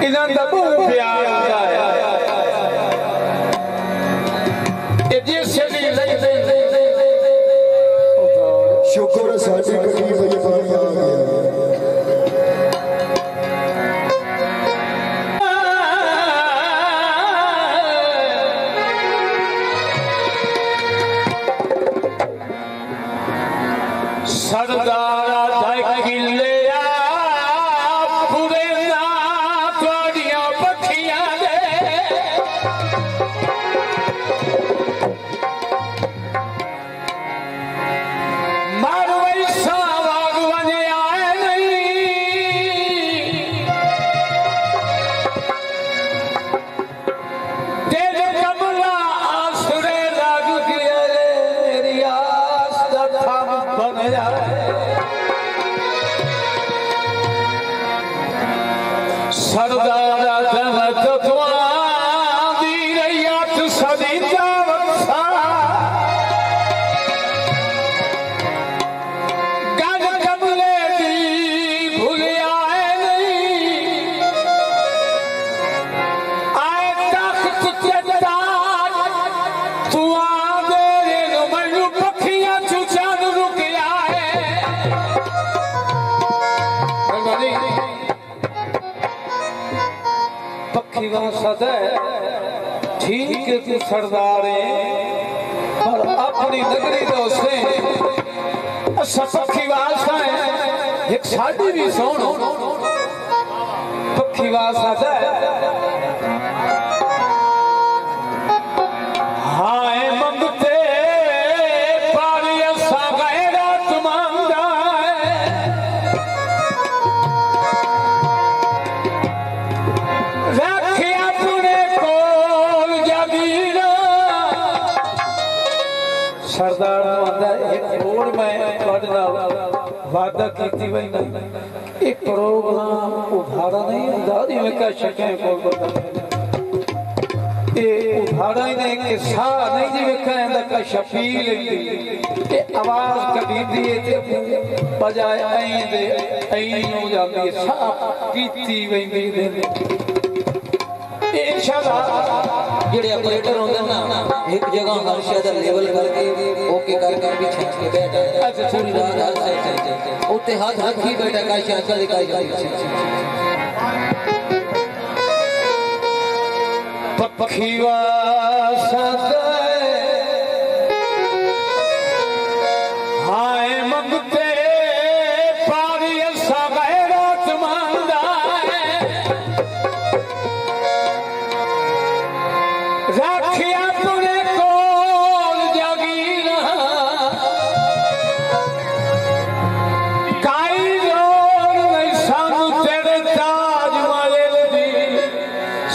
इन्हां दा बहुत प्यार आया ए जिस दी लगदे शुक्र साडी कटी वही पानी आ गया सरदारा दा किले पूरे ना तोड़िया पखियां दे मारो ऐसा वागवने आए नहीं तेरे कमला आसरे लाग गया मेरी आस दा थम बन जाए सरदारा दमत दी रैयत सदी जावसा गज कमले दी भूले आए नहीं आए तख्त ते ताज तू आदे नो मैनू पखियां चू जान रुक आए पक्षी सदा ठीक है तू सरदार है पर अपनी नगरी दोस्ते अच्छा पक्षी वासा है एक साड़ी भी सोन पक्षी वासा हाय मंगते पारी असा गहरा तुमांदा रखे अपने कोल जगीरा सरदार एक और मैं पढ़ना वादा की वही एक प्रोग्राम उधारा नहीं दादी में कह सके ये उधारा ही नहीं कि सा नहीं जी में कहना का शफील ये आवाज कभी दिए थे बजाय आई दे आई हो जाती है सा पीती वही दे इंशाल्लाह जेडे ऑपरेटर होंगे ना एक जगह हर शहर लेवल करके ओके कर भी छच के बैठा अच्छा पूरी रात से उते हाथ रखी बैठा का शासन दिखाई पखीवा हाय मंगते पारी असा गैरत मंदा रखे अपने कोल जगीरा काई जोर नहीं सानू तेरे ताज महल दी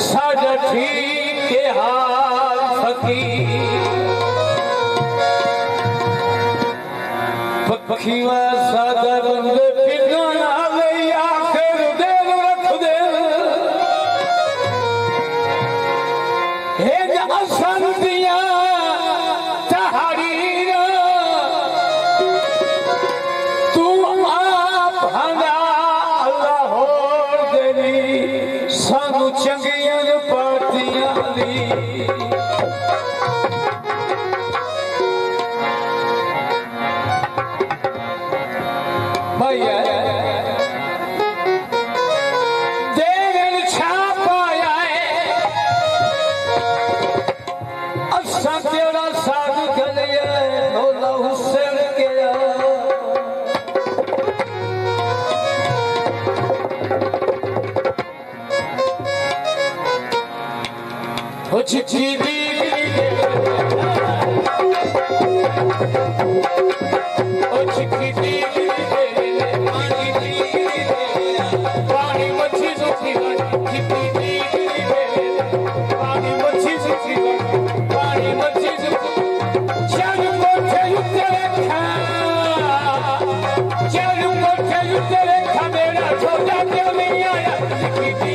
साडा ठीक के हाल फकीर पखीवा सादा बंदे पिना ले आखिर देव रख दे हे असन दिया तहरीरा तू आप हंगा अल्लाह होर देनी सानू चंगियां पार्टियां दी भैया देव छापाया असा तेरा साथ गलिया मौला हुसैन के हो चिट्ठी भी ओ चिट्ठी भी पानी मच्छी सुखी चिट्ठी भी पानी मच्छी सुखी पानी मच्छी सुखी चल कोठे उत्ते खा चल कोठे उत्ते खा मेरा छोटा क्यों नहीं आया चिट्ठी भी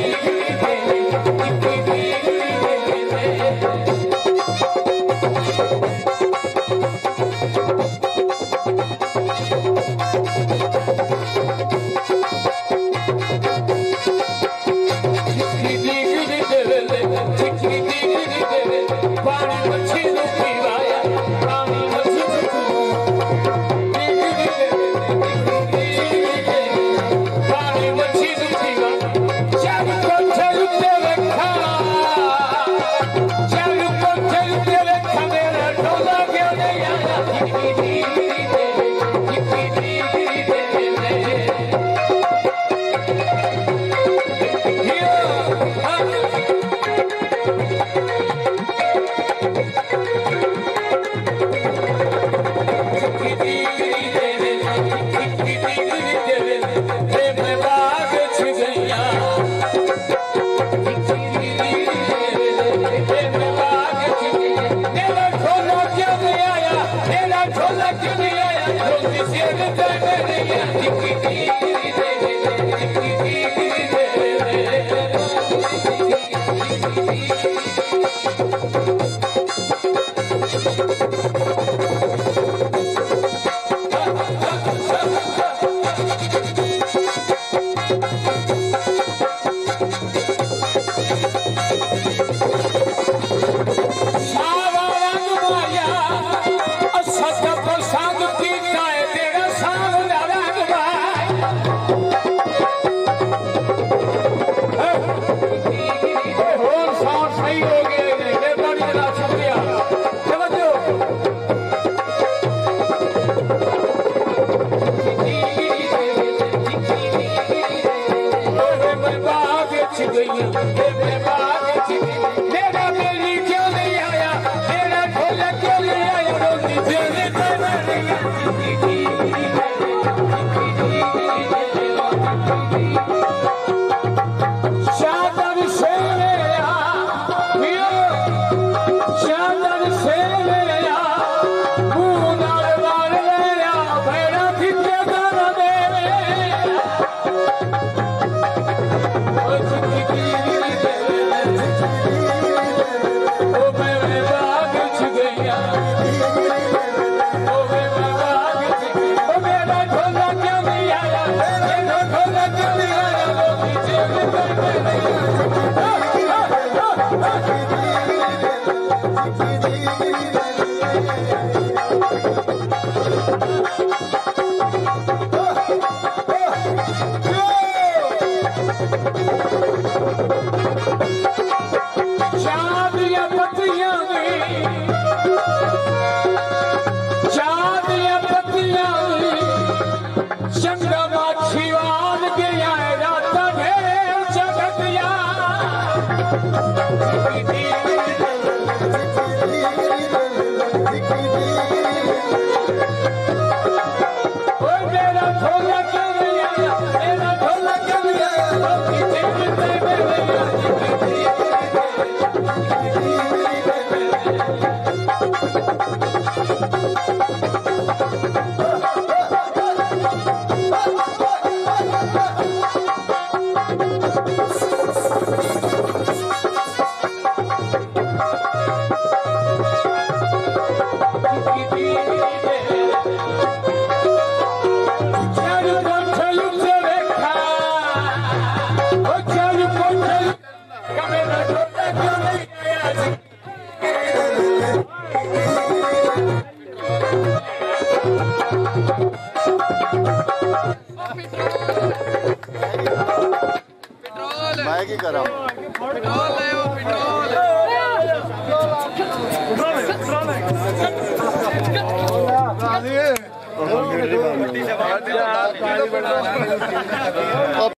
मैं की करा